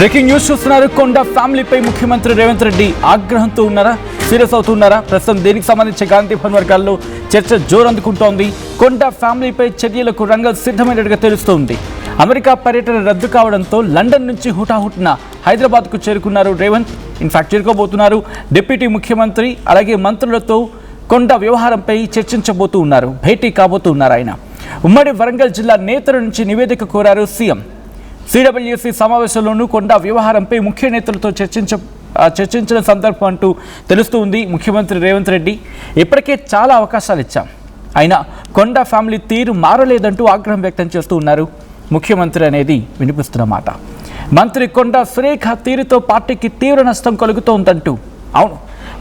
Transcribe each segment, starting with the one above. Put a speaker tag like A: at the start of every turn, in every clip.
A: Breaking news చూస్తున్నారు. కొండ ఫ్యామిలీపై ముఖ్యమంత్రి రేవంత్ రెడ్డి ఆగ్రహంతో ఉన్నారా, సీరియస్ అవుతున్నారా? ప్రస్తుతం దీనికి సంబంధించి గాంధీ భవన్ వర్గాల్లో చర్చ జోరందుకుంటోంది. కొండ ఫ్యామిలీపై చర్యలకు రంగం సిద్ధమైనట్టుగా తెలుస్తోంది. అమెరికా పర్యటన రద్దు కావడంతో లండన్ నుంచి హుటాహుటిన హైదరాబాద్కు చేరుకున్నారు రేవంత్. ఇన్ఫాక్ట్ చేరుకోబోతున్నారు. డిప్యూటీ ముఖ్యమంత్రి అలాగే మంత్రులతో కొండ వ్యవహారంపై చర్చించబోతూ ఉన్నారు, భేటీ కాబోతూ ఉన్నారు ఆయన. ఉమ్మడి వరంగల్ జిల్లా నేతల నుంచి నివేదిక కోరారు సీఎం. సిడబ్ల్యూసీ సమావేశంలోనూ కొండ వ్యవహారంపై ముఖ్య నేతలతో చర్చించిన సందర్భం అంటూ తెలుస్తుంది. ముఖ్యమంత్రి రేవంత్ రెడ్డి ఇప్పటికే చాలా అవకాశాలు ఇచ్చాం, అయినా కొండ ఫ్యామిలీ తీరు మారలేదంటూ ఆగ్రహం వ్యక్తం చేస్తూ ఉన్నారు ముఖ్యమంత్రి అనేది వినిపిస్తున్న మాట. మంత్రి కొండ సురేఖ తీరుతో పార్టీకి తీవ్ర నష్టం కలుగుతోందంటూ, అవును,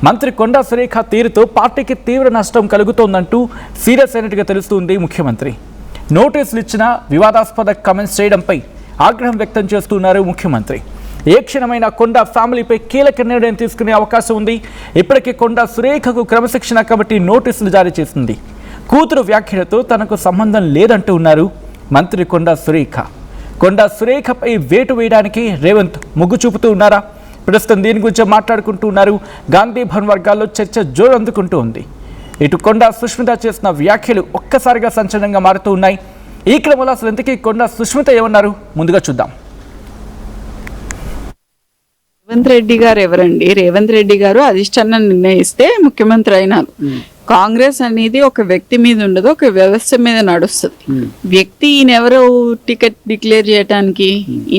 A: మంత్రి కొండ సురేఖ తీరుతో పార్టీకి తీవ్ర నష్టం కలుగుతోందంటూ సీరియస్ అయినట్టుగా తెలుస్తుంది ముఖ్యమంత్రి. నోటీసులు ఇచ్చిన వివాదాస్పద కామెంట్స్ చేయడంపై ఆగ్రహం వ్యక్తం చేస్తున్నారు ముఖ్యమంత్రి. ఏ క్షణమైన కొండ ఫ్యామిలీపై కీలక నిర్ణయం తీసుకునే అవకాశం ఉంది. ఇప్పటికే కొండ సురేఖకు క్రమశిక్షణ కమిటీ నోటీసులు జారీ చేసింది. కూతురు వ్యాఖ్యలతో తనకు సంబంధం లేదంటూ ఉన్నారు మంత్రి కొండ సురేఖ. కొండ సురేఖపై వేటు వేయడానికి రేవంత్ మొగ్గు చూపుతూ ఉన్నారా? ప్రస్తుతం దీని గురించి మాట్లాడుకుంటూ ఉన్నారు. గాంధీ భవన్ వర్గాల్లో చర్చ జోరందుకుంటూ ఉంది. ఇటు కొండ సుష్మిత చేసిన వ్యాఖ్యలు ఒక్కసారిగా సంచలనంగా మారుతూ ఉన్నాయి. ఈ క్రమంలో అసలు ఇంతకీ కొండ సుష్మిత ఏమన్నారు ముందుగా చూద్దాం.
B: రేవంత్ రెడ్డి గారు ఎవరండి? రేవంత్ రెడ్డి గారు అధిష్టానం నిర్ణయిస్తే ముఖ్యమంత్రి అయినారు. కాంగ్రెస్ అనేది ఒక వ్యక్తి మీద ఉండదు, ఒక వ్యవస్థ మీద నడుస్తుంది. వ్యక్తి ఈయన ఎవరు టికెట్ డిక్లేర్ చేయడానికి?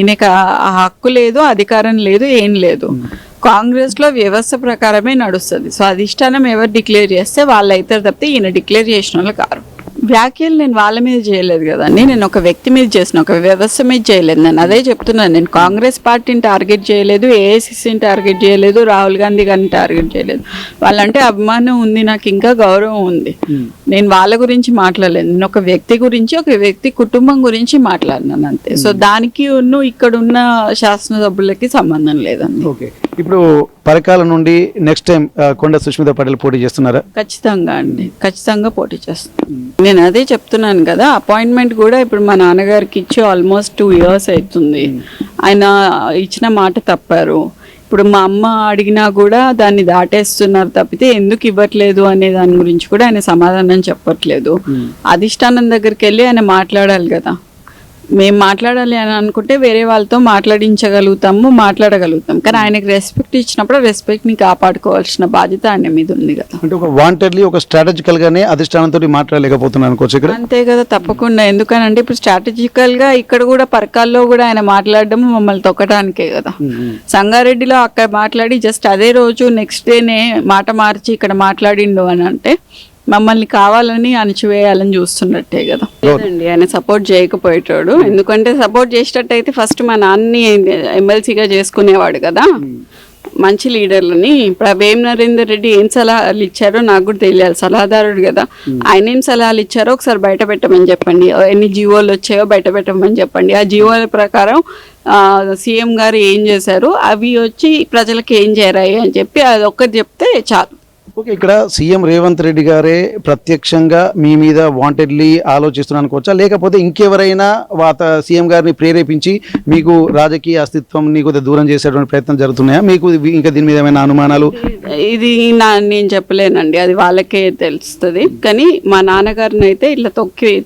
B: ఈయనకి ఆ హక్కు లేదు, అధికారం లేదు, ఏం లేదు. కాంగ్రెస్ లో వ్యవస్థ ప్రకారమే నడుస్తుంది. సో అధిష్టానం ఎవరు డిక్లేర్ చేస్తే వాళ్ళు అవుతారు తప్పితే ఈయన డిక్లేర్ చేసిన వాళ్ళు కారు. వ్యాఖ్యలు నేను వాళ్ళ మీద చేయలేదు కదండి, నేను ఒక వ్యక్తి మీద చేసిన, ఒక వ్యవస్థ మీద చేయలేదు. నేను అదే చెప్తున్నాను. నేను కాంగ్రెస్ పార్టీని టార్గెట్ చేయలేదు, ఏఐసిసిని టార్గెట్ చేయలేదు, రాహుల్ గాంధీ గారిని టార్గెట్ చేయలేదు. వాళ్ళంటే అభిమానం ఉంది, నాకు ఇంకా గౌరవం ఉంది. నేను వాళ్ళ గురించి మాట్లాడలేదు. నేను ఒక వ్యక్తి గురించి, ఒక వ్యక్తి కుటుంబం గురించి మాట్లాడినాను అంతే. సో దానికి ఇక్కడ ఉన్న శాసనసభ్యులకి సంబంధం లేదండి.
C: ఓకే, ఇప్పుడు పరకాల నుండి నెక్స్ట్ టైం కొండ సుష్మిత పటేల్ పోటీ చేస్తున్నారా?
B: ఖచ్చితంగా అండి, ఖచ్చితంగా పోటీ చేస్తాను. నేను అదే చెప్తున్నాను కదా, అపాయింట్మెంట్ కూడా ఇప్పుడు మా నాన్నగారికి ఇచ్చి ఆల్మోస్ట్ 2 years అవుతుంది. ఆయన ఇచ్చిన మాట తప్పారు. ఇప్పుడు మా అమ్మ అడిగినా కూడా దాన్ని దాటేస్తున్నారు తప్పితే ఎందుకు ఇవ్వట్లేదు అనే దాని గురించి కూడా ఆయన సమాధానం చెప్పట్లేదు. అధిష్టానం దగ్గరికి వెళ్ళి ఆయన మాట్లాడాలి కదా. మేము మాట్లాడాలి అని అనుకుంటే వేరే వాళ్ళతో మాట్లాడగలుగుతాం. కానీ ఆయనకి రెస్పెక్ట్ ఇచ్చినప్పుడు రెస్పెక్ట్ని కాపాడుకోవాల్సిన బాధ్యత ఆయన మీద ఉంది కదా.
C: అంటే ఒక వాంటెడ్లీ, ఒక స్ట్రాటజికల్ గానే అధిష్టానంతో మాట్లాడలేకపోతున్నాను అనుకోవచ్చు ఇక్కడ.
B: అంతే కదా, తప్పకుండా. ఎందుకనంటే ఇప్పుడు స్ట్రాటజికల్ గా ఇక్కడ కూడా పరకాల్లో కూడా ఆయన మాట్లాడడం మమ్మల్ని తొక్కడానికే కదా. సంగారెడ్డిలో అక్కడ మాట్లాడి జస్ట్ అదే రోజు నెక్స్ట్ డేనే మాట మార్చి ఇక్కడ మాట్లాడిండు అని అంటే మమ్మల్ని కావాలని అణచివేయాలని చూస్తున్నట్టే కదా. లేదండి, ఆయన సపోర్ట్ చేయకపోయేటాడు. ఎందుకంటే సపోర్ట్ చేసేటట్టయితే ఫస్ట్ మా నాన్నని ఎమ్మెల్సీగా చేసుకునేవాడు కదా. మంచి లీడర్లని ఇప్పుడు వేం నరేందర్ రెడ్డి ఏం సలహాలు ఇచ్చారో నాకు కూడా తెలియాలి, సలహాదారుడు కదా. ఆయన ఏం సలహాలు ఇచ్చారో ఒకసారి బయట పెట్టమని చెప్పండి. ఎన్ని జీవోలు వచ్చాయో బయట పెట్టమని చెప్పండి. ఆ జీవోల ప్రకారం సీఎం గారు ఏం చేశారు, అవి వచ్చి ప్రజలకు ఏం చేరాయి అని చెప్పి అది ఒక్కటి చెప్తే చాలు.
C: ఓకే, ఇక్కడ సీఎం రేవంత్ రెడ్డి గారే ప్రత్యక్షంగా మీ మీద వాంటెడ్లీ ఆలోచిస్తున్నాను అనుకోవచ్చా, లేకపోతే ఇంకెవరైనా సీఎం గారిని ప్రేరేపించి మీకు రాజకీయ అస్తిత్వం కొద్దిగా దూరం చేసేటువంటి ప్రయత్నం జరుగుతున్నాయా? మీకు ఇంకా దీని మీద ఏమైనా అనుమానాలు?
B: ఇది నేను చెప్పలేనండి, అది వాళ్ళకే తెలుస్తుంది. కానీ మా నాన్నగారిని అయితే ఇట్లా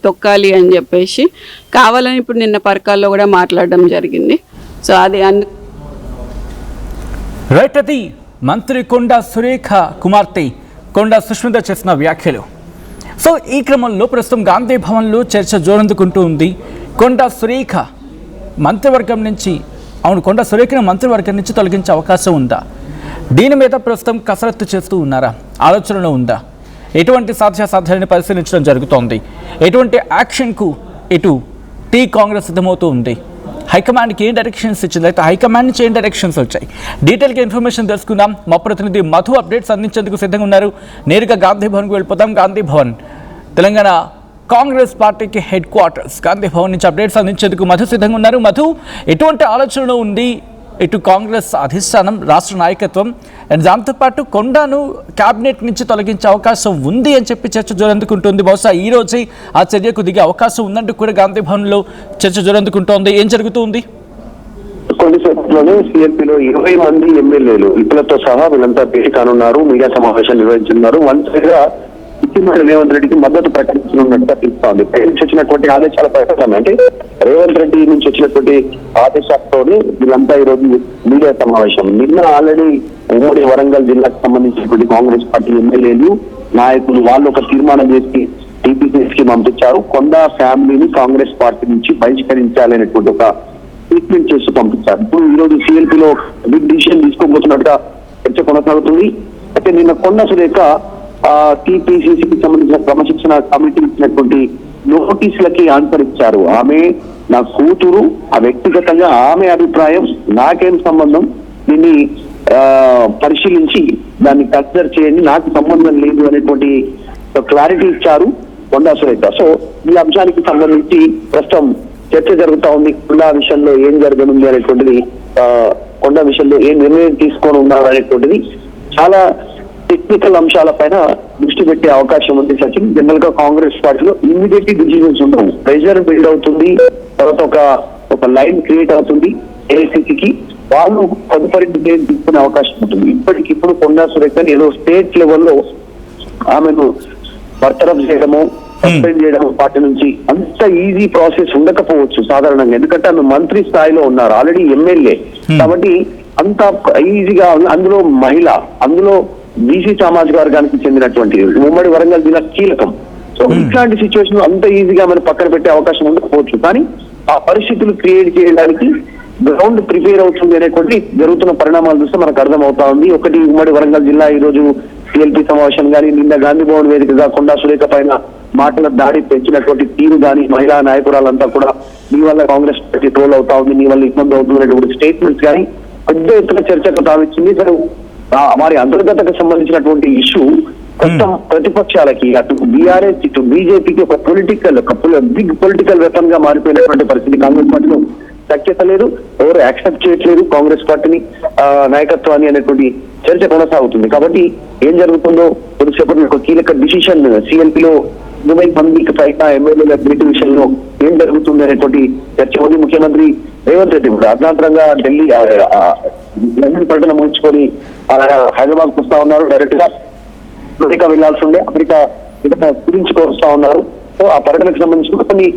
B: తొక్కాలి అని చెప్పేసి కావాలని ఇప్పుడు నిన్న పరకాల్లో కూడా మాట్లాడడం జరిగింది. సో అది
A: రైట్. అది మంత్రి కొండ సురేఖ కుమార్తె కొండ సుష్మిత చేసిన వ్యాఖ్యలు. సో ఈ క్రమంలో ప్రస్తుతం గాంధీ భవన్లో చర్చ జోరందుకుంటూ ఉంది. కొండ సురేఖ మంత్రివర్గం నుంచి, అవును, కొండ సురేఖను మంత్రివర్గం నుంచి తొలగించే అవకాశం ఉందా? దీని మీద ప్రస్తుతం కసరత్తు చేస్తూ ఉన్నారా? ఆలోచనలో ఉందా? ఎటువంటి సాధ్యాసాధ్యాన్ని పరిశీలించడం జరుగుతోంది. ఎటువంటి యాక్షన్కు ఇటు కాంగ్రెస్ సిద్ధమవుతూ ఉంది. హైకమాండ్కి ఏం డైరెక్షన్స్ ఇచ్చింది, అయితే హైకమాండ్ నుంచి ఏం డైరెక్షన్స్ వచ్చాయి, డీటెయిల్గా ఇన్ఫర్మేషన్ తెలుసుకుందాం. మా ప్రతినిధి మధు అప్డేట్స్ అందించేందుకు సిద్ధంగా ఉన్నారు. నేరుగా గాంధీ భవన్కి వెళ్ళిపోతాం. గాంధీ భవన్ తెలంగాణ కాంగ్రెస్ పార్టీకి హెడ్ క్వార్టర్స్. గాంధీ భవన్ నుంచి అప్డేట్స్ అందించేందుకు మధు సిద్ధంగా ఉన్నారు. మధు, ఎటువంటి ఆలోచనలో ఉంది ఇటు కాంగ్రెస్ అధిష్టానం, రాష్ట్ర నాయకత్వం, అండ్ దాంతోపాటు కొండను క్యాబినెట్ నుంచి తొలగించే అవకాశం ఉంది అని చెప్పి చర్చ జోరందుకుంటుంది. బహుశా ఈ రోజే ఆ చర్యకు దిగే అవకాశం ఉందంటూ కూడా గాంధీ భవన్లో చర్చ జోరందుకుంటోంది. ఏం జరుగుతుంది?
D: కొద్దిసేపట్లోనే సిఎల్పిలో 20 మంది ఎమ్మెల్యేలు ఇప్పులతో సహా వీళ్ళంతా భేటీ కానున్నారు, మీడియా సమావేశం నిర్వహించున్నారు. వన్ సైడ్ గా ముఖ్యమంత్రి రేవంత్ రెడ్డికి మద్దతు ప్రకటించనున్నట్టుగా తెలుస్తోంది. పై నుంచి వచ్చినటువంటి ఆదేశాల ప్రకారం అంటే రేవంత్ రెడ్డి నుంచి వచ్చినటువంటి ఆదేశాలతో వీళ్ళంతా ఈ రోజు మీడియా సమావేశం. నిన్న ఆల్రెడీ ఉమ్మడి వరంగల్ జిల్లాకు సంబంధించినటువంటి కాంగ్రెస్ పార్టీ ఎమ్మెల్యేలు నాయకులు వాళ్ళు ఒక తీర్మానం చేసి టీపీసీసీకి పంపించారు. కొండ ఫ్యామిలీని కాంగ్రెస్ పార్టీ నుంచి బహిష్కరించాలనేటువంటి ఒక ట్రీట్మెంట్ చేసి పంపించారు. ఇప్పుడు ఈ రోజు సిఎల్పీలో బిగ్ డిసిషన్ తీసుకోబోతున్నట్టుగా చర్చ కొనసాగుతుంది. అయితే నిన్న కొండ సురేఖ టీపీసీసీకి సంబంధించిన క్రమశిక్షణ కమిటీ ఇచ్చినటువంటి నోటీసులకి ఆన్సర్ ఇచ్చారు. ఆమె నా కూతురు, ఆ వ్యక్తిగతంగా ఆమె అభిప్రాయం, నాకేం సంబంధం, దీన్ని పరిశీలించి దాన్ని కన్సిడర్ చేయండి, నాకు సంబంధం లేదు అనేటువంటి క్లారిటీ ఇచ్చారు కొండా సురేఖ. సో ఈ అంశానికి సంబంధించి ప్రస్తుతం చర్చ జరుగుతా ఉంది. కొండా విషయంలో ఏం జరగనుంది అనేటువంటిది, కొండా విషయంలో ఏం నిర్ణయం తీసుకొని ఉన్నారు అనేటువంటిది చాలా టెక్నికల్ అంశాలపైన దృష్టి పెట్టే అవకాశం ఉంది. సచిన్, జనరల్ గా కాంగ్రెస్ పార్టీలో ఇమ్మీడియట్ డిసిజన్స్ ఉండవు, ప్రెషర్ బిల్డ్ అవుతుంది, తర్వాత ఒక లైన్ క్రియేట్ అవుతుంది ఏఐసిసికి, వాళ్ళు తదుపరి నిర్ణయం తీసుకునే అవకాశం ఉంటుంది. ఇప్పటికిప్పుడు కొండా సురేఖ ఏదో స్టేట్ లెవెల్లో ఆమెను బర్తరఫ్ చేయడము, సస్పెండ్ చేయడం పార్టీ నుంచి అంత ఈజీ ప్రాసెస్ ఉండకపోవచ్చు సాధారణంగా, ఎందుకంటే ఆమె మంత్రి స్థాయిలో ఉన్నారు, ఆల్రెడీ ఎమ్మెల్యే కాబట్టి అంత ఈజీగా. అందులో మహిళ, అందులో బీసీ సామాజిక వర్గానికి చెందినటువంటి ఉమ్మడి వరంగల్ జిల్లా కీలకం. సో ఇట్లాంటి సిచ్యువేషన్ అంత ఈజీగా మనం పక్కన పెట్టే అవకాశం ఉండకపోవచ్చు. కానీ ఆ పరిస్థితులు క్రియేట్ చేయడానికి గ్రౌండ్ ప్రిపేర్ అవుతుంది అనేటువంటి జరుగుతున్న పరిణామాలు చూస్తే మనకు అర్థం అవుతా ఉంది. ఒకటి, ఉమ్మడి వరంగల్ జిల్లా ఈ రోజు సిఎల్పీ సమావేశం కానీ, నిన్న గాంధీ భవన్ వేదికగా కొండా సురేఖ పైన మాటల దాడి పెంచినటువంటి తీరు కానీ, మహిళా నాయకురాలంతా కూడా నీ వల్ల కాంగ్రెస్ పార్టీ ట్రోల్ అవుతా ఉంది, నీ వల్ల ఇబ్బంది అవుతుంది అనేటువంటి స్టేట్మెంట్స్ కానీ పెద్ద ఎత్తున చర్చకు తావిచ్చింది. సరే, వారి అంతర్గతకు సంబంధించినటువంటి ఇష్యూ మొత్తం ప్రతిపక్షాలకి, అటు బీఆర్ఎస్ ఇటు బీజేపీకి ఒక బిగ్ పొలిటికల్ వెపన్ గా మారిపోయినటువంటి పరిస్థితి. కాంగ్రెస్ పార్టీలో సఖ్యత లేదు, ఎవరు యాక్సెప్ట్ చేయట్లేదు కాంగ్రెస్ పార్టీని నాయకత్వాన్ని అనేటువంటి చర్చ కొనసాగుతుంది. కాబట్టి ఏం జరుగుతుందో కొద్దిసేపటి ఒక కీలక డిసిషన్ సిఎల్పీలో 20 మందికి పైగా ఎమ్మెల్యేల భేటీ విషయంలో ఏం జరుగుతుంది అనేటువంటి చర్చ ఉంది. ముఖ్యమంత్రి రేవంత్ రెడ్డి కూడా అర్ధాంతరంగా ఢిల్లీ లండన్ పర్యటన ముగించుకొని హైదరాబాద్ వస్తా ఉన్నారు. డైరెక్ట్ గా అమెరికా వెళ్లాల్సి ఉండే, అమెరికా గురించి వస్తా ఉన్నారు. సో ఆ పర్యటనకు సంబంధించిన కొన్ని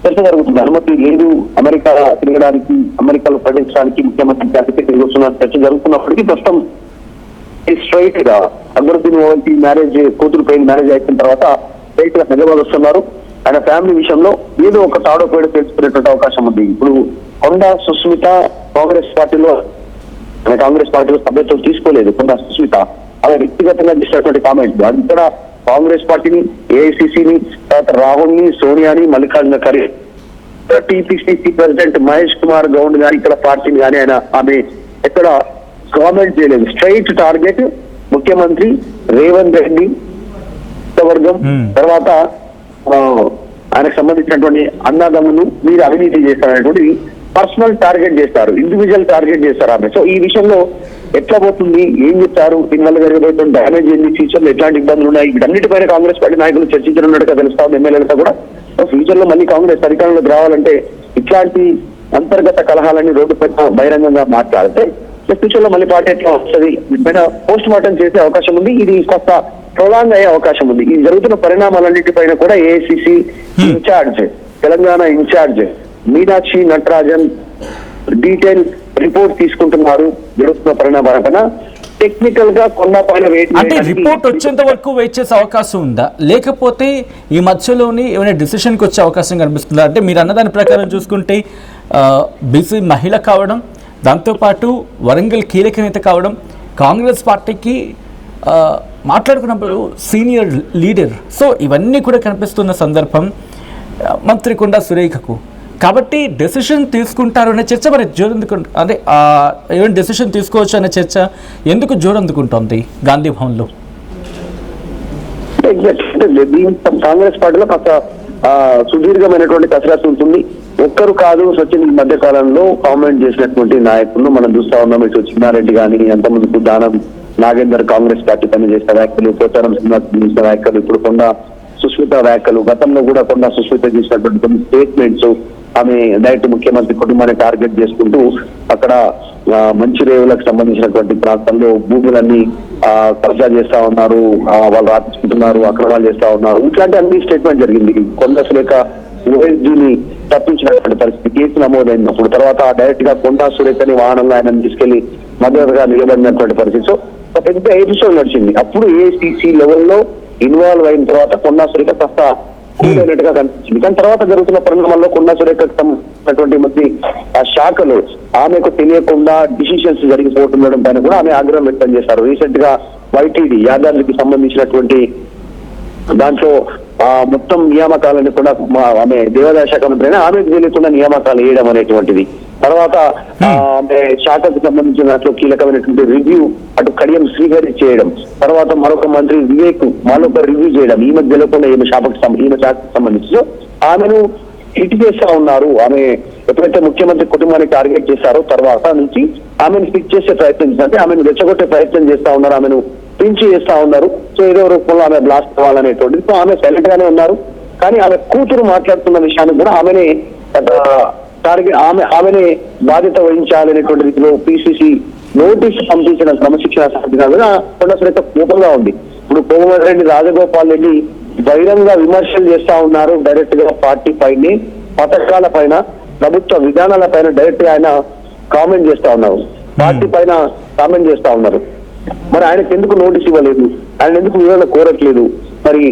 D: చర్చ జరుగుతుంది. అనుమతి లేదు అమెరికా తిరగడానికి, అమెరికాలో పర్యటించడానికి ముఖ్యమంత్రి గారికి తిరిగి వస్తున్న చర్చ జరుగుతున్నప్పటికీ ప్రస్తుతం స్ట్రైట్ గా అక్బరుద్దీన్ ఓవైసీ మ్యారేజ్, కూతురు పైన మ్యారేజ్ అయిన తర్వాత స్ట్రైట్ గా హైదరాబాద్ వస్తున్నారు. ఆయన ఫ్యామిలీ విషయంలో ఏదో ఒక తాడో పేడో తెలుసుకునేటువంటి అవకాశం ఉంది. ఇప్పుడు కొండా సుస్మిత కాంగ్రెస్ పార్టీలో సభ్యత్వం తీసుకోలేదు. కొండా సుస్మిత ఆమె వ్యక్తిగతంగా చేసినటువంటి కామెంట్, అది కూడా కాంగ్రెస్ పార్టీని, ఏఐసిసిని, తర్వాత రాహుల్ ని, సోనియాని, మల్లికార్జున ఖర్గే, టీపీసీసీ ప్రెసిడెంట్ మహేష్ కుమార్ గౌడ్ గాని, ఇక్కడ పార్టీని కానీ ఆమె ఎక్కడ కామెంట్ చేయలేదు. స్ట్రైట్ టార్గెట్ ముఖ్యమంత్రి రేవంత్ రెడ్డి వర్గం, తర్వాత ఆయనకు సంబంధించినటువంటి అన్నదమ్ములు మీరు అవినీతి చేస్తారనేటువంటి పర్సనల్ టార్గెట్ చేస్తారు, ఇండివిజువల్ టార్గెట్ చేస్తారు ఆమె. సో ఈ విషయంలో ఎట్లా పోతుంది, ఏం చెప్తారు, దీనివల్ల జరిగేటువంటి డ్యామేజ్ ఏంది, ఫ్యూచర్ లో ఎట్లాంటి ఇబ్బందులు ఉన్నాయి, వీటన్నిటిపైన కాంగ్రెస్ పార్టీ నాయకులు చర్చించనున్నట్టుగా తెలుస్తా ఉంది ఎమ్మెల్యేలతో కూడా. ఫ్యూచర్ లో మళ్ళీ కాంగ్రెస్ అధికారంలోకి రావాలంటే ఇట్లాంటి అంతర్గత కలహాలన్నీ రోడ్డు పైన బహిరంగంగా మాట్లాడితే ఫ్యూచర్ లో మళ్ళీ పార్టీ ఎట్లా వస్తుంది, వీటిపైన పోస్ట్ మార్టం చేసే అవకాశం ఉంది. ఇది కొత్త ప్రొలాంగ్ అయ్యే అవకాశం ఉంది. ఈ జరుగుతున్న పరిణామాలన్నింటిపైన కూడా AICC incharge, Telangana incharge Meenakshi Natarajan detail report తీసుకుంటున్నారు. జరుగుతున్న పరిణామాలపైన టెక్నికల్ గా కొండా పైన
A: అంటే రిపోర్ట్ వచ్చేంత వరకు వెయిట్ చేసే అవకాశం ఉందా, లేకపోతే ఈ మధ్యలోని ఏమైనా డిసిషన్కి వచ్చే అవకాశం కనిపిస్తుందా? అంటే మీరు అన్నదాని ప్రకారం చూసుకుంటే బీసీ మహిళ కావడం, దాంతోపాటు వరంగల్ కీలక నేత కావడం, కాంగ్రెస్ పార్టీకి మాట్లాడుకున్నప్పుడు సీనియర్ లీడర్, సో ఇవన్నీ కూడా కనిపిస్తున్న సందర్భం మంత్రి కొండా సురేఖకు. కాబట్టి డెసిషన్ తీసుకుంటారు అనే చర్చ మరి జోరందుకుంటు, అదే ఏమైనా డెసిషన్ తీసుకోవచ్చు అనే చర్చ ఎందుకు జోరందుకుంటోంది గాంధీ భవన్లో?
D: కాంగ్రెస్ పార్టీలో కాస్త సుదీర్ఘమైనటువంటి కసరత్తు ఉంటుంది. ఒక్కరు కాదు సచిన్, ఈ మధ్య కాలంలో కామెంట్ చేసినటువంటి నాయకులను మనం చూస్తా ఉన్నాం. ఇటు చిన్నారెడ్డి కానీ, అంతకుముందు దానం నాగేందర్ కాంగ్రెస్ పార్టీ పని చేసిన వ్యాఖ్యలు, పోచారం శ్రీనివాస్ చేసిన వ్యాఖ్యలు, ఇప్పుడు కొండా సుస్మిత వ్యాఖ్యలు, గతంలో కూడా కొండా సుస్మిత చేసినటువంటి కొన్ని స్టేట్మెంట్స్, ఆమె డైరెక్ట్ ముఖ్యమంత్రి కుటుంబాన్ని టార్గెట్ చేసుకుంటూ అక్కడ మంచిరేవులకు సంబంధించినటువంటి ప్రాంతంలో భూములన్నీ కబ్జా చేస్తా ఉన్నారు, వాళ్ళు రాపించుకుంటున్నారు, అక్రమాలు చేస్తా ఉన్నారు, ఇట్లాంటి అన్ని స్టేట్మెంట్ జరిగింది. కొండా సురేఖ ఓఎస్డీని తప్పించినటువంటి పరిస్థితి, కేసు నమోదైనప్పుడు తర్వాత డైరెక్ట్ గా కొండా సురేఖని వాహనంలో ఆయన తీసుకెళ్లి మద్దతుగా నిలబడినటువంటి పరిస్థితి. సో ఒక పెద్ద ఎపిసోడ్ నడిచింది. అప్పుడు ఏఐసిసి లెవెల్లో ఇన్వాల్వ్ అయిన తర్వాత కొండా సురేఖ కాస్త కూలైనట్టుగా కనిపించింది. కానీ తర్వాత జరుగుతున్న పరిణామాల్లో కొండా సురేఖకు సంబంధించినటువంటి మంది ఆ శాఖలు ఆమెకు తెలియకుండా డిసిషన్స్ జరిగిపోతుండడం పైన కూడా ఆమె ఆగ్రహం వ్యక్తం చేశారు. రీసెంట్ గా వైటీడీ యాదాద్రికి సంబంధించినటువంటి దాంట్లో మొత్తం నియామకాలను కూడా ఆమె దేవాదాయ శాఖ మంత్రి అయినా ఆమెకు తెలియకుండా నియామకాలు వేయడం అనేటువంటిది. తర్వాత ఆమె శాఖకు సంబంధించిన దాంట్లో కీలకమైనటువంటి రివ్యూ అటు కడియం శ్రీహరి చేయడం, తర్వాత మరొక మంత్రి వివేక్ మరొక రివ్యూ చేయడం, ఈమె తెలియకుండా ఈమె శాఖకు సంబంధించి ఆమెను హిట్ చేస్తా ఉన్నారు. ఆమె ఎప్పుడైతే ముఖ్యమంత్రి కుటుంబాన్ని టార్గెట్ చేశారో తర్వాత నుంచి ఆమెను హిట్ చేసే ప్రయత్నం చేస్తే ఆమెను రెచ్చగొట్టే ప్రయత్నం చేస్తా ఉన్నారు, ఆమెను పించి చేస్తా ఉన్నారు. సో ఏదో రూపంలో ఆమె బ్లాస్ట్ అవ్వాలనేటువంటిది. సో ఆమె సైలెంట్ గానే ఉన్నారు. కానీ ఆమె కూతురు మాట్లాడుతున్న విషయాన్ని కూడా ఆమెనే టార్గెట్ ఆమెనే బాధ్యత వహించాలనేటువంటి రీతిలో పిసిసి నోటీసు పంపించిన క్రమశిక్షణ సమితి కూడా కొండా సురేఖ కోపంగా ఉంది. ఇప్పుడు కోమటిరెడ్డి రాజగోపాల్ రెడ్డి బహిరంగ విమర్శలు చేస్తా ఉన్నారు డైరెక్ట్ గా పార్టీ పైన, పథకాల పైన, ప్రభుత్వ విధానాల పైన డైరెక్ట్ గా ఆయన కామెంట్ చేస్తా ఉన్నారు, పార్టీ పైన కామెంట్ చేస్తా ఉన్నారు. మరి ఆయనకు ఎందుకు నోటీస్ ఇవ్వలేదు, ఆయన ఎందుకు వివరణ కోరట్లేదు, మరి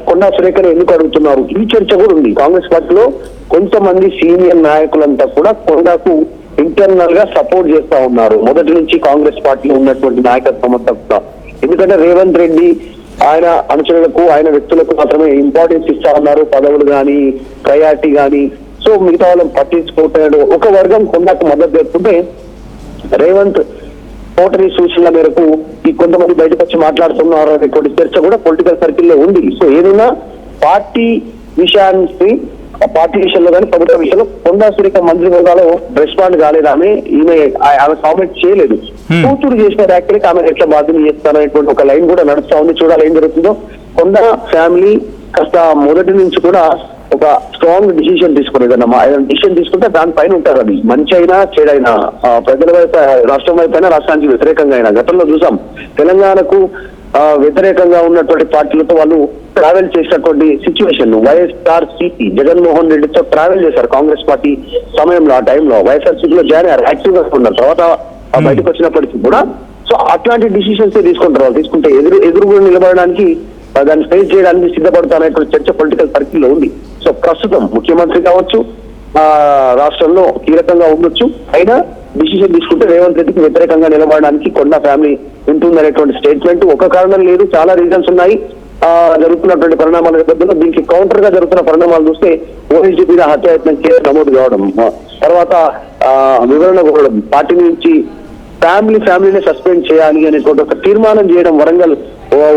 D: కొండా సురేఖను ఎందుకు అడుగుతున్నారు, ఈ చర్చ కూడా ఉంది. కాంగ్రెస్ పార్టీలో కొంతమంది సీనియర్ నాయకులంతా కూడా కొండాకు ఇంటర్నల్ గా సపోర్ట్ చేస్తా ఉన్నారు మొదటి నుంచి కాంగ్రెస్ పార్టీలో ఉన్నటువంటి నాయకత్వం అంతా కూడా. ఎందుకంటే రేవంత్ రెడ్డి ఆయన అనుచరులకు, ఆయన వ్యక్తులకు మాత్రమే ఇంపార్టెన్స్ ఇస్తా ఉన్నారు, పదవులు కానీ ప్రయారిటీ కానీ. సో మిగతా వాళ్ళని పట్టించుకోవట్లేదు. ఒక వర్గం కొండాకు మద్దతు పెట్టుకుంటే రేవంత్ ఓటరీ సూచనల మేరకు ఈ కొంతమంది బయటకు వచ్చి మాట్లాడుతున్నారు అనేటువంటి చర్చ కూడా పొలిటికల్ సర్కిల్లో ఉంది. సో ఏదైనా పార్టీ విషయంలో కానీ ప్రభుత్వ విషయంలో కొండా సురేఖ మంత్రివర్గాలో రెస్పాండ్ కాలేదు. ఆమె కామెంట్ చేయలేదు. కూతురు చేసిన వ్యాఖ్యలకి ఆమె ఎట్లా బాధ్యత చేస్తారనేటువంటి ఒక లైన్ కూడా నడుస్తా ఉంది. చూడాలి ఏం జరుగుతుందో. కొండా ఫ్యామిలీ కాస్త మొదటి నుంచి కూడా ఒక స్ట్రాంగ్ డిసిషన్ తీసుకునేది అన్నమా. ఏదైనా డిసిషన్ తీసుకుంటే దానిపైన ఉంటారు. అది మంచి అయినా చెడైనా, ప్రజల వైపు, రాష్ట్రం వైపు అయినా, రాష్ట్రానికి వ్యతిరేకంగా అయినా. గతంలో చూసాం తెలంగాణకు వ్యతిరేకంగా ఉన్నటువంటి పార్టీలతో వాళ్ళు ట్రావెల్ చేసినటువంటి సిచ్యువేషన్. వైఎస్ఆర్సీపీ జగన్మోహన్ రెడ్డితో ట్రావెల్ చేశారు కాంగ్రెస్ పార్టీ సమయంలో. ఆ టైంలో వైఎస్ఆర్సీపీలో జాయిన్ అయ్యారు, యాక్టివ్ గా ఉన్నారు. తర్వాత బయటకు వచ్చినప్పటికీ కూడా సో అట్లాంటి డిసిషన్స్ తీసుకుంటారు వాళ్ళు. తీసుకుంటే ఎదురు నిలబడడానికి, దాన్ని ఫేస్ చేయడానికి సిద్ధపడతాననేటువంటి చర్చ పొలిటికల్ సర్కిల్లో ఉంది. సో ప్రస్తుతం ముఖ్యమంత్రి కావచ్చు, రాష్ట్రంలో కీలకంగా ఉండొచ్చు, అయినా డిసిషన్ తీసుకుంటే రేవంత్ రెడ్డికి వ్యతిరేకంగా నిలబడడానికి కొండా ఫ్యామిలీ ఉంటుందనేటువంటి స్టేట్మెంట్ ఒక కారణం లేదు, చాలా రీజన్స్ ఉన్నాయి. జరుగుతున్నటువంటి పరిణామాల నేపథ్యంలో దీనికి కౌంటర్ గా జరుగుతున్న పరిణామాలు చూస్తే ఓఎస్డీ మీద హత్యాయత్నం కేసు నమోదు కావడం, తర్వాత వివరణ కోరడం, పార్టీ నుంచి ఫ్యామిలీని సస్పెండ్ చేయాలి అనేటువంటి ఒక తీర్మానం చేయడం వరంగల్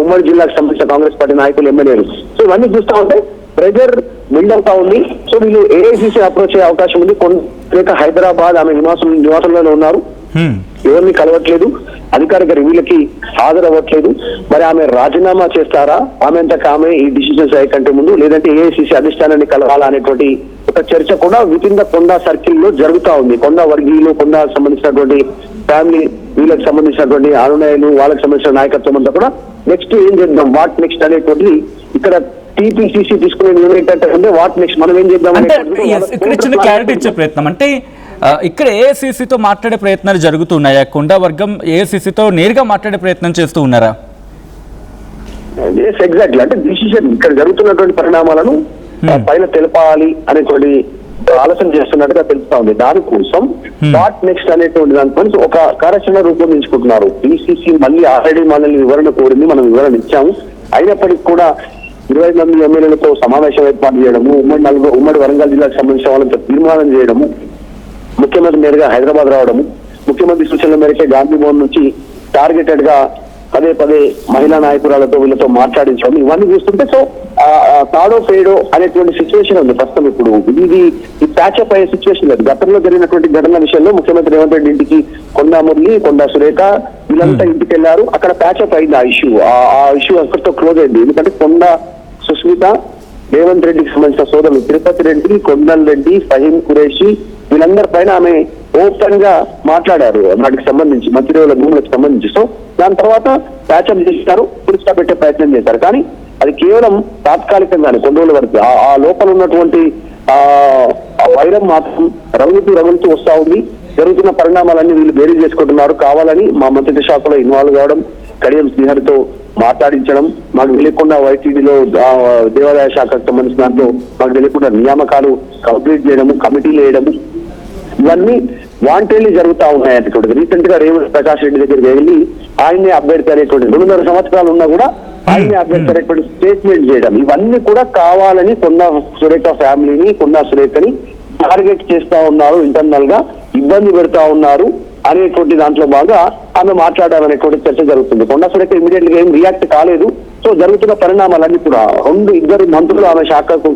D: ఉమ్మడి జిల్లాకు సంబంధించిన కాంగ్రెస్ పార్టీ నాయకులు, ఎమ్మెల్యేలు. సో ఇవన్నీ చూస్తా ఉంటే ప్రెజర్ బిల్డ్ అవుతా ఉంది. సో వీళ్ళు ఏఐసిసి అప్రోచ్ అయ్యే అవకాశం ఉంది. కొన్ని హైదరాబాద్ ఆమె నివాసంలోనే ఉన్నారు, ఎవరిని కలవట్లేదు, అధికారిక రివ్యూలకి హాజరవ్వట్లేదు. మరి ఆమె రాజీనామా చేస్తారా, ఆమె అంతకు ఆమె ఈ డిసిషన్స్ అయ్యే కంటే ముందు, లేదంటే ఏఐసిసి అధిష్టానాన్ని కలవాలా అనేటువంటి ఒక చర్చ కూడా with in the Konda circle లో జరుగుతా ఉంది. కొండా వర్గీయులు, కొండా సంబంధించినటువంటి ఫ్యామిలీ, వీళ్ళకి సంబంధించినటువంటి అనునాయులు, వాళ్ళకి సంబంధించిన నాయకత్వం అంతా కూడా నెక్స్ట్ ఏం చేద్దాం, వాట్ నెక్స్ట్ అనేటువంటిది ఇక్కడ టీపీసీసీ తీసుకునే ఏంటంటే వాట్ నెక్స్ట్ మనం ఏం చేద్దాం
A: ఇక్కడ చిన్న క్లారిటీ ఇచ్చే ప్రయత్నం. అంటే ఇక్కడ ఏఐసిసితో మాట్లాడే ప్రయత్నాలు జరుగుతున్నాయా? కొండా వర్గం ఏఐసిసితో నేరుగా మాట్లాడే ప్రయత్నం చేస్తూ ఉన్నారా?
D: ఎగ్జాక్ట్లీ. అంటే డిసిషన్ ఇక్కడ జరుగుతున్నటువంటి పరిణామాలను పైన తెలపాలి అనేటువంటి ఆలోచన చేస్తున్నట్టుగా తెలుస్తా ఉంది. దానికోసం వాట్ నెక్స్ట్ అనేటువంటి దానిపై ఒక కార్యాచరణ రూపొందించుకుంటున్నారు. పిసిసి మళ్ళీ ఆల్రెడీ మనల్ని వివరణ కోరింది, మనం వివరణ ఇచ్చాము. అయినప్పటికీ కూడా 20 మంది ఎమ్మెల్యేలతో సమావేశం ఏర్పాటు చేయడము, ఉమ్మడి వరంగల్ జిల్లాకు సంబంధించిన వాళ్ళతో తీర్మానం చేయడము, ముఖ్యమంత్రి నేరుగా హైదరాబాద్ రావడము, ముఖ్యమంత్రి సూచనల మేరకే గాంధీ భవన్ నుంచి టార్గెటెడ్ గా పదే మహిళా నాయకురాలతో వీళ్ళతో మాట్లాడించాము. ఇవన్నీ చూస్తుంటే సో తాడో పేడో అనేటువంటి సిచ్యువేషన్ ఉంది ప్రస్తుతం. ఇప్పుడు ఇది ప్యాచప్ అయ్యే సిచ్యువేషన్ లేదు. గతంలో జరిగినటువంటి ఘటన విషయంలో ముఖ్యమంత్రి రేవంత్ రెడ్డి ఇంటికి కొండా మురళి, కొండా సురేఖ వీళ్ళంతా ఇంటికి వెళ్లారు. అక్కడ ప్యాచప్ అయింది ఆ ఇష్యూ. ఆ ఇష్యూ అక్కడితో క్లోజ్ అయింది. ఎందుకంటే కొండా సుస్మిత, రేవంత్ రెడ్డికి సంబంధించిన సోదరులు తిరుపతి రెడ్డి, కొండల్ రెడ్డి, ఫహీం ఖురేషి వీళ్ళందరి పైన ఆమె ఓపెన్ గా మాట్లాడారు వాటికి సంబంధించి, మంత్రివర్గ భూములకు సంబంధించి. సో దాని తర్వాత ప్యాచప్ చేస్తారు, పురుస్తా పెట్టే ప్రయత్నం చేశారు. కానీ అది కేవలం తాత్కాలికంగానే కొన్ని రోజుల వరకు ఆ లోపల ఉన్నటువంటి ఆ వైరం మాత్రం రగులుతూ వస్తా ఉంది. జరుగుతున్న పరిణామాలన్నీ వీళ్ళు బేరీ చేసుకుంటున్నారు. కావాలని మా మంత్రిత్వ శాఖలో ఇన్వాల్వ్ కావడం, కడియం శ్రీహరితో మాట్లాడించడం, మాకు తెలియకుండా వైటీడీలో దేవాదాయ శాఖకు సంబంధించిన దాంట్లో మాకు తెలియకుండా నియామకాలు కంప్లీట్ చేయడము, కమిటీలు వేయడము, ఇవన్నీ వాంటెడ్లీ జరుగుతా ఉన్నాయనేటువంటిది. రీసెంట్ గా రేవంత్ ప్రకాష్ రెడ్డి దగ్గరికి వెళ్ళి ఆయన్నే అభ్యర్థి అనేటువంటి 2.5 సంవత్సరాలు ఉన్నా కూడా ఆయన్నే అభ్యర్థి అనేటువంటి స్టేట్మెంట్ చేయడం, ఇవన్నీ కూడా కావాలని కొండా సురేఖ ఫ్యామిలీని, కొండా సురేఖని టార్గెట్ చేస్తా ఉన్నారు, ఇంటర్నల్ గా ఇబ్బంది పెడతా ఉన్నారు అనేటువంటి దాంట్లో బాగా ఆమె మాట్లాడాలనేటువంటి చర్చ జరుగుతుంది. కొండా సురేఖ ఇమీడియట్ గా ఏం రియాక్ట్ కాలేదు. సో జరుగుతున్న పరిణామాలన్నీ కూడా ఇద్దరు మంత్రులు ఆమె శాఖకు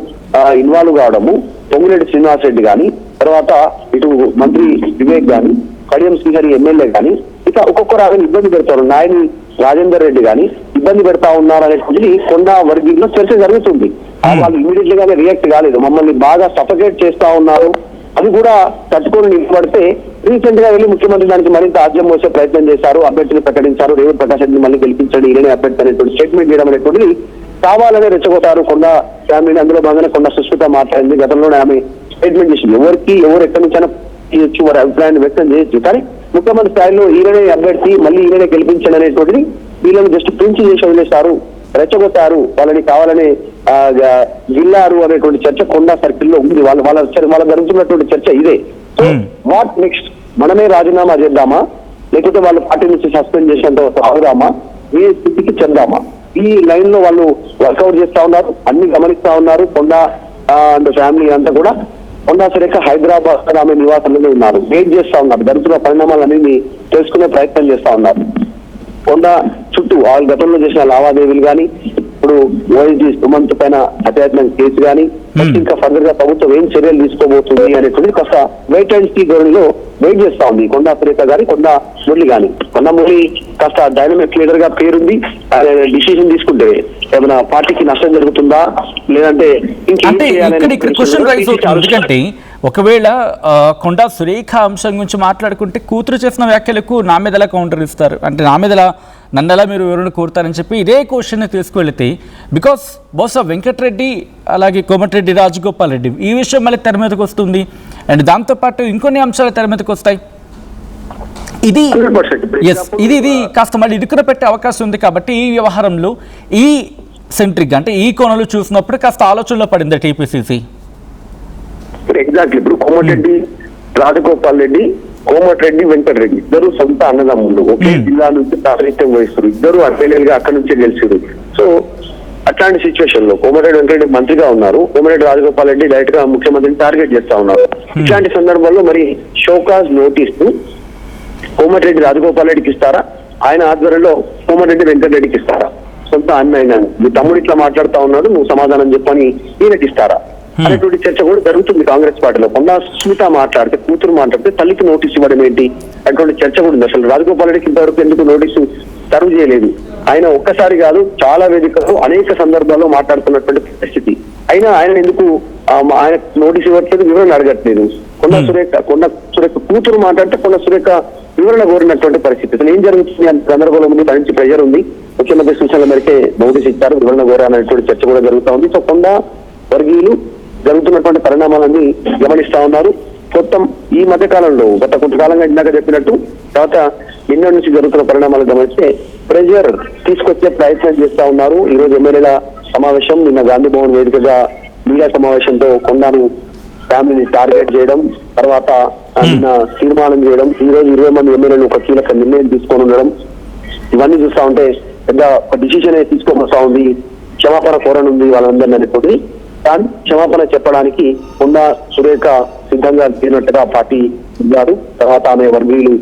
D: ఇన్వాల్వ్ కావడము, పొంగులేటి శ్రీనివాస్ రెడ్డి గాని, తర్వాత ఇటు మంత్రి వివేక్ గాని, కడియం శ్రీహరి ఎమ్మెల్యే గాని, ఇక ఒక్కొక్కరు ఆమెను ఇబ్బంది పెడతారు, నాయని రాజేందర్ రెడ్డి గాని ఇబ్బంది పెడతా ఉన్నారు అనేటువంటిది కొండా వర్గీయుల్లో చర్చ జరుగుతుంది. వాళ్ళు ఇమీడియట్ గానే రియాక్ట్ కాలేదు, మమ్మల్ని బాగా సఫకేట్ చేస్తా ఉన్నారు, అది కూడా తట్టుకొని నిలబడితే రీసెంట్ గా వెళ్ళి ముఖ్యమంత్రి దానికి మరింత ఆజ్యం మోసే ప్రయత్నం చేశారు, అభ్యర్థిని ప్రకటించారు, రేవంత్ ప్రకాష్ రెడ్డిని మళ్ళీ గెలిపించండి, ఈయనే అభ్యర్థి అనేటువంటి స్టేట్మెంట్ చేయడం అనేటువంటిది కావాలనే రెచ్చగొట్టారు కొండా ఫ్యామిలీని. అందులో భాగంగా కొండా సుస్మిత మాట్లాడింది, గతంలోనే ఆమె స్టేట్మెంట్ చేసింది, ఎవరు ఎక్కడి నుంచైనా చేయొచ్చు, వారి అభిప్రాయాన్ని వ్యక్తం చేయొచ్చు, కానీ ముఖ్యమంత్రి స్థాయిలో ఈయననే అభ్యర్థి, మళ్ళీ ఈయననే గెలిపించండి అనేటువంటిది వీళ్ళని జస్ట్ ప్రింట్ చేసి వదిలేశారు, రెచ్చగొట్టారు, వాళ్ళని కావాలని గిల్లారు అనేటువంటి చర్చ కొండా సర్కిల్లో ఉంది. వాళ్ళ జరుగుతున్నటువంటి చర్చ ఇదే. So what next? మనమే రాజీనామా చేద్దామా, లేకపోతే వాళ్ళు పార్టీ నుంచి సస్పెండ్ చేసేంత ఆగుదామా, ఏ స్థితికి చెందామా? ఈ లైన్ లో వాళ్ళు వర్కౌట్ చేస్తా ఉన్నారు, అన్ని గమనిస్తా ఉన్నారు. కొండా అండ్ ఫ్యామిలీ అంతా కూడా కొండా సురేఖ హైదరాబాద్ ఆమె నివాసంలోనే ఉన్నారు, వెయిట్ చేస్తా ఉన్నారు, జరుగుతున్న పరిణామాలన్నీ తెలుసుకునే ప్రయత్నం చేస్తా ఉన్నారు. కొండా చుట్టూ వాళ్ళు గతంలో చేసిన లావాదేవీలు కానీ, ఇప్పుడు ఓఎస్డీ సుమంత్ పైన హత్యాయత్నం కేసు కానీ, ఇంకా ఫర్దర్ గా ప్రభుత్వం ఏం చర్యలు తీసుకోబోతుంది అనేటువంటి కాస్త వెయిట్ అండ్ సీ ధోరణిలో వెయిట్ చేస్తా ఉంది కొండా సురేఖ గాని, కొండా మురళి గాని. కొండా మురళి కాస్త డైనమిక్ లీడర్ గా పేరుంది, డిసిషన్ తీసుకుంటే ఏమైనా పార్టీకి నష్టం జరుగుతుందా, లేదంటే
A: ఎందుకంటే ఒకవేళ కొండా సురేఖ అంశం గురించి మాట్లాడుకుంటే కూతురు చేసిన వ్యాఖ్యలకు నా మీద ఎలా కౌంటర్ ఇస్తారు, అంటే నా మీద నన్నెలా మీరు వివరణ కోరుతారని చెప్పి ఇదే క్వశ్చన్ని తీసుకువెళితే, బికాస్ బహుశా వెంకటరెడ్డి అలాగే కోమటిరెడ్డి రాజగోపాల్ రెడ్డి ఈ విషయం మళ్ళీ తెర మీదకి వస్తుంది, అండ్ దాంతోపాటు ఇంకొన్ని అంశాలు తెర మీదకి వస్తాయి. ఇది కాస్త మళ్ళీ ఇరుకున పెట్టే అవకాశం ఉంది. కాబట్టి ఈ వ్యవహారంలో ఈ సెంట్రిక్ అంటే ఈ కోణంలో చూసినప్పుడు కాస్త ఆలోచనలో పడింది టీపీసీసీ.
D: ఎగ్జాక్ట్లీ. ఇప్పుడు కోమటిరెడ్డి రాజగోపాల్ రెడ్డి, కోమటిరెడ్డి వెంకటరెడ్డి ఇద్దరు సొంత అన్నదమ్ములు, ఒకే జిల్లా నుంచి ప్రాతినిధ్యం వహిస్తారు, ఇద్దరు ఎమ్మెల్యేలుగా అక్కడి నుంచే గెలిచారు. సో అట్లాంటి సిచ్యువేషన్ లో కోమటిరెడ్డి వెంకటరెడ్డి మంత్రిగా ఉన్నారు, కోమటిరెడ్డి రాజగోపాల్ రెడ్డి డైరెక్ట్ గా ముఖ్యమంత్రిని టార్గెట్ చేస్తా ఉన్నారు. ఇట్లాంటి సందర్భంలో మరి షోకాజ్ నోటీస్ కోమటిరెడ్డి రాజగోపాల్ రెడ్డికి ఇస్తారా, ఆయన ఆధ్వర్యంలో కోమటిరెడ్డి వెంకటరెడ్డికి ఇస్తారా? సొంత అన్న అయినా మీ తమ్ముడు ఇట్లా మాట్లాడుతా ఉన్నాడు, నువ్వు సమాధానం చెప్పని ఈయనకి ఇస్తారా అనేటువంటి చర్చ కూడా జరుగుతుంది కాంగ్రెస్ పార్టీలో. కొండా సుస్మిత మాట్లాడితే, కూతురు మాట్లాడితే తల్లికి నోటీస్ ఇవ్వడం ఏంటి అటువంటి చర్చ కూడా ఉంది. అసలు రాజగోపాల్ రెడ్డికి ఇంతవరకు ఎందుకు నోటీసు సర్వ్ చేయలేదు? ఆయన ఒక్కసారి కాదు, చాలా వేదికల్లో అనేక సందర్భాల్లో మాట్లాడుతున్నటువంటి పరిస్థితి. అయినా ఆయన ఎందుకు ఆయన నోటీస్ ఇవ్వట్లేదు, వివరణ అడగట్లేదు? కొండా సురేఖ కూతురు మాట్లాడితే కొండా సురేఖ వివరణ కోరినటువంటి పరిస్థితి. అసలు ఏం జరుగుతుంది అనే సందర్భంలో ముందు మంచి ప్రెజర్ ఉంది, ముఖ్యమంత్రి సూచనల మేరకే నోటీస్ ఇచ్చారు, వివరణ కోరాలనేటువంటి చర్చ కూడా జరుగుతూ ఉంది. సో కొండా వర్గీయులు జరుగుతున్నటువంటి పరిణామాలన్నీ గమనిస్తా ఉన్నారు. మొత్తం ఈ మధ్య కాలంలో గత కొంతకాలంగా ఇందాక చెప్పినట్టు, తర్వాత నిన్న నుంచి జరుగుతున్న పరిణామాలు గమనిస్తే ప్రెజర్ తీసుకొచ్చే ప్రయత్నం చేస్తా ఉన్నారు. ఈ రోజు ఎమ్మెల్యేల సమావేశం, నిన్న గాంధీ భవన్ వేదికగా మీడియా సమావేశంతో కొండాను ఫ్యామిలీని టార్గెట్ చేయడం, తర్వాత నిన్న తీర్మానం చేయడం, ఈ రోజు 20 మంది ఎమ్మెల్యేలు ఒక కీలక నిర్ణయం తీసుకొని ఉండడం, ఇవన్నీ చూస్తా ఉంటే పెద్ద డిసిషన్ తీసుకోవస్తా ఉంది. క్షమాపణ కోరనుంది వాళ్ళందరినీ అనేటువంటి, కానీ క్షమాపణ చెప్పడానికి కొండా సురేఖ సిద్ధంగా లేనట్టుగా పార్టీ ఉన్నారు. తర్వాత ఆమె వర్గీయులు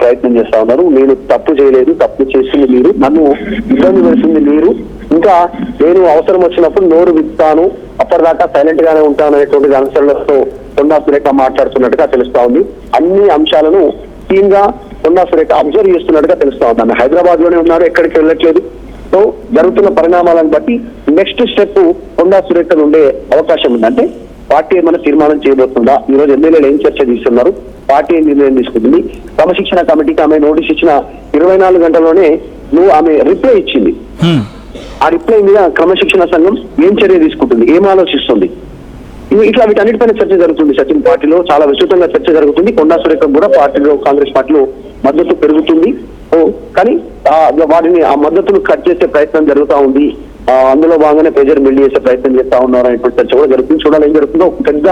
D: ప్రయత్నం చేస్తా ఉన్నారు. నేను తప్పు చేయలేదు, తప్పు చేసింది మీరు, నన్ను ఇబ్బంది పెడుతుంది మీరు, ఇంకా నేను అవసరం వచ్చినప్పుడు నోరు విస్తాను, అప్పటిదాకా సైలెంట్ గానే ఉంటాను అనేటువంటి అంశాలతో కొండా సురేఖ మాట్లాడుతున్నట్టుగా తెలుస్తా ఉంది. అన్ని అంశాలను టీమ్ గా కొండా సురేఖ అబ్జర్వ్ చేస్తున్నట్టుగా తెలుస్తా ఉంది. ఆమె హైదరాబాద్ లోనే ఉన్నారు, ఎక్కడికి వెళ్ళట్లేదు. సో జరుగుతున్న పరిణామాలను బట్టి నెక్స్ట్ స్టెప్ కొండా సురేఖ ఉండే అవకాశం ఉంది. అంటే పార్టీ ఏమైనా తీర్మానం చేయబోతుందా, ఈ రోజు ఎమ్మెల్యేలు ఏం చర్చ తీసుకున్నారు, పార్టీ ఏం నిర్ణయం తీసుకుంటుంది. క్రమశిక్షణ కమిటీకి ఆమె నోటీస్ ఇచ్చిన 24 గంటల్లోనే ఆమె రిప్లై ఇచ్చింది. ఆ రిప్లై మీద క్రమశిక్షణ సంఘం ఏం చర్య తీసుకుంటుంది, ఏం ఆలోచిస్తుంది, ఇట్లా వీటన్నిటిపైన చర్చ జరుగుతుంది. సచిన్ పార్టీలో చాలా విస్తృతంగా చర్చ జరుగుతుంది. కొండా సురేఖ కూడా పార్టీలో కాంగ్రెస్ పార్టీలో మద్దతు పెరుగుతుంది. కానీ వాటిని ఆ మద్దతును కట్ చేసే ప్రయత్నం జరుగుతూ ఉంది. అందులో భాగంగానే ప్రెజర్ బిల్డ్ చేసే ప్రయత్నం చేస్తా ఉన్నారు అనేటువంటి చర్చ కూడా జరుగుతుంది. చూడాలి ఏం జరుగుతుందో. పెద్ద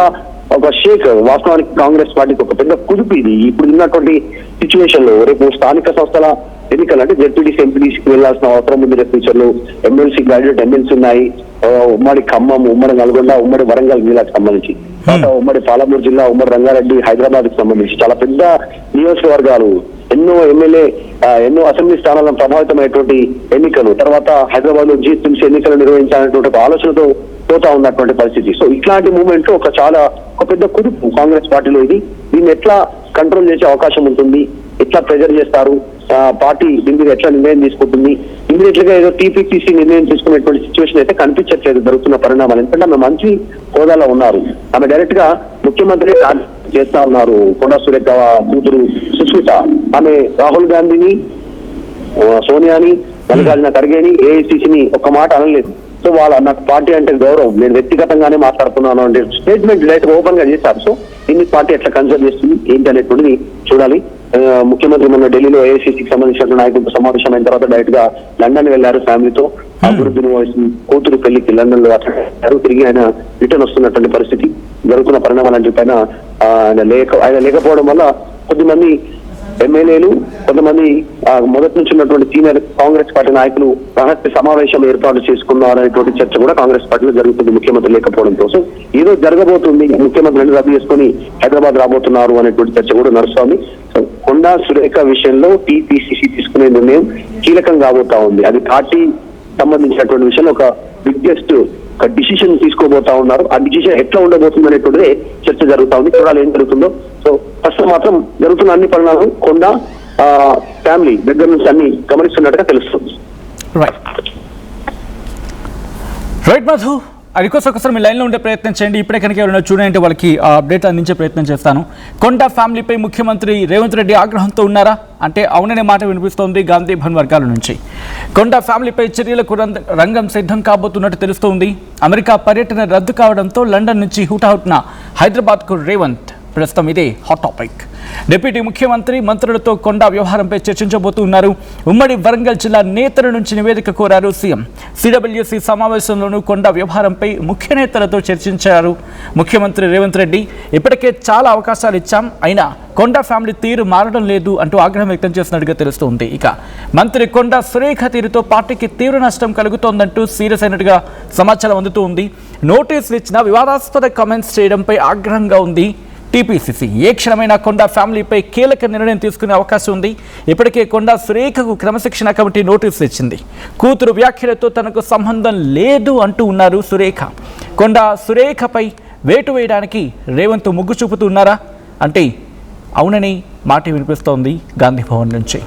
D: ఒక షేక్ వాస్తవానికి కాంగ్రెస్ పార్టీకి ఒక పెద్ద కుదుపు ఇది. ఇప్పుడు ఉన్నటువంటి సిచ్యువేషన్ లో రేపు స్థానిక సంస్థల ఎన్నికలు అంటే జెడ్పీటీసీ ఎంపీటీసీకి వెళ్లాల్సిన అవసరం ఉంది. రేపు ఫ్యూచర్ లో ఎమ్మెల్సీ గ్రాడ్యుయేట్ ఎమ్మెల్సీ ఉన్నాయి. ఉమ్మడి ఖమ్మం, ఉమ్మడి నల్గొండ, ఉమ్మడి వరంగల్ జిల్లాకు సంబంధించి, ఉమ్మడి పాలమూరు జిల్లా, ఉమ్మడి రంగారెడ్డి, హైదరాబాద్ కి సంబంధించి చాలా పెద్ద నియోజకవర్గాలు, ఎన్నో ఎమ్మెల్యే, ఎన్నో అసెంబ్లీ స్థానాలను ప్రభావితమైనటువంటి ఎన్నికలు, తర్వాత హైదరాబాద్ లో జీహెచ్ఎంసీ ఎన్నికలు నిర్వహించాలనేటువంటి ఒక ఆలోచనతో పోతా ఉన్నటువంటి పరిస్థితి. సో ఇట్లాంటి మూవ్మెంట్ ఒక పెద్ద కుదుపు కాంగ్రెస్ పార్టీలో ఇది. దీన్ని ఎట్లా కంట్రోల్ చేసే అవకాశం ఉంటుంది, ఎట్లా ప్రెజర్ చేస్తారు, పార్టీ దీని మీద ఎట్లా నిర్ణయం తీసుకుంటుంది, ఇమీడియట్ గా ఏదో టీపీసీసీ నిర్ణయం తీసుకునేటువంటి సిచ్యువేషన్ అయితే కనిపించట్లేదు జరుగుతున్న పరిణామాలు. ఎందుకంటే ఆమె మంచి హోదాలో ఉన్నారు. ఆమె డైరెక్ట్ గా ముఖ్యమంత్రి చేస్తా ఉన్నారు. కొండా సురేఖ కూతురు సుస్మిత ఆమె రాహుల్ గాంధీని, సోనియాని, మల్లికార్జున ఖర్గేని, ఏఐసీసీని ఒక్క మాట అనలేదు. సో నాకు పార్టీ అంటే గౌరవం, నేను వ్యక్తిగతంగానే మాట్లాడుతున్నాను అంటే స్టేట్మెంట్ డైరెక్ట్ ఓపెన్ గా చేశారు. సో దీన్ని పార్టీ ఎట్లా కన్సిడర్ చేస్తుంది ఏంటి అనేటువంటిది చూడాలి. ముఖ్యమంత్రి మొన్న ఢిల్లీలో ఏఐసీసీకి సంబంధించిన నాయకులతో సమావేశం అయిన తర్వాత డైరెక్ట్ గా లండన్ వెళ్లారు ఫ్యామిలీతో. అభివృద్ధిని కూతురు పెళ్లికి లండన్ లో అట్లా తిరిగి ఆయన రిటర్న్ వస్తున్నటువంటి పరిస్థితి. జరుగుతున్న పరిణామాలంటి పైన ఆయన లేకపోవడం వల్ల కొద్దిమంది ఎమ్మెల్యేలు, కొంతమంది మొదటి నుంచి ఉన్నటువంటి సీనియర్ కాంగ్రెస్ పార్టీ నాయకులు రహస్య సమావేశం ఏర్పాటు చేసుకున్నారనేటువంటి చర్చ కూడా కాంగ్రెస్ పార్టీలో జరుగుతుంది ముఖ్యమంత్రి లేకపోవడంతో. సో ఏదో జరగబోతుంది, ముఖ్యమంత్రిని రద్దు చేసుకుని హైదరాబాద్ రాబోతున్నారు అనేటువంటి చర్చ కూడా నడుస్తోంది. సో కొండా సురేఖ విషయంలో టీపీసీసీ తీసుకునే నిర్ణయం కీలకం కాబోతా ఉంది. అది పార్టీ సంబంధించినటువంటి విషయంలో ఒక బిగ్గెస్ట్ ఒక డిసిషన్ తీసుకోబోతా ఉన్నారు. ఆ డిసిషన్ ఎట్లా ఉండబోతుంది అనేటువంటిదే చర్చ జరుగుతా ఉంది. చూడాలి ఏం జరుగుతుందో. సో ప్రస్తుతం మాత్రం జరుగుతున్న అన్ని పరిణామాలు కొండా ఫ్యామిలీ దగ్గర నుంచి అన్ని గమనిస్తున్నట్టుగా తెలుస్తుంది.
A: రైట్ మధు, అదికోసం ఒకసారి మీ లైన్లో ఉండే ప్రయత్నం చేయండి. ఇప్పుడే కనుక ఎవరైనా చూడండి వాళ్ళకి ఆ అప్డేట్ అందించే ప్రయత్నం చేస్తాను. కొండా ఫ్యామిలీపై ముఖ్యమంత్రి రేవంత్ రెడ్డి ఆగ్రహంతో ఉన్నారా అంటే అవుననే మాట వినిపిస్తోంది గాంధీ భవన్ వర్గాల నుంచి. కొండా ఫ్యామిలీపై చర్యలకు రంగం సిద్ధం కాబోతున్నట్టు తెలుస్తోంది. అమెరికా పర్యటన రద్దు కావడంతో లండన్ నుంచి హుటాహుట్న హైదరాబాద్కు రేవంత్. ప్రస్తుతం ఇదే హాట్ టాపిక్. డిప్యూటీ ముఖ్యమంత్రి మంత్రులతో కొండా వ్యవహారంపై చర్చించబోతున్నారు. ఉమ్మడి వరంగల్ జిల్లా నేతల నుంచి నివేదిక కోరారు సీఎం. సిడబ్ల్యూసీ సమావేశంలోనూ కొండా వ్యవహారంపై ముఖ్య నేతలతో చర్చించారు ముఖ్యమంత్రి రేవంత్ రెడ్డి. ఇప్పటికే చాలా అవకాశాలు ఇచ్చాం, అయినా కొండా ఫ్యామిలీ తీరు మారడం లేదు అంటూ ఆగ్రహం వ్యక్తం చేసినట్టుగా తెలుస్తుంది. ఇక మంత్రి కొండా సురేఖ తీరుతో పార్టీకి తీవ్ర నష్టం కలుగుతోందంటూ సీరియస్ అయినట్టుగా సమాచారం అందుతూ ఉంది. నోటీసులు ఇచ్చిన వివాదాస్పద కామెంట్స్ చేయడంపై ఆగ్రహంగా ఉంది టీపీసీసీ. ఏ క్షణమైనా కొండా ఫ్యామిలీపై కీలక నిర్ణయం తీసుకునే అవకాశం ఉంది. ఇప్పటికే కొండా సురేఖకు క్రమశిక్షణ కమిటీ నోటీసులు ఇచ్చింది. కూతురు వ్యాఖ్యలతో తనకు సంబంధం లేదు అంటూ ఉన్నారు సురేఖ. కొండా సురేఖపై వేటు వేయడానికి రేవంత్ ముగ్గు చూపుతున్నారా అంటే అవునని మాట వినిపిస్తోంది గాంధీ భవన్ నుంచి.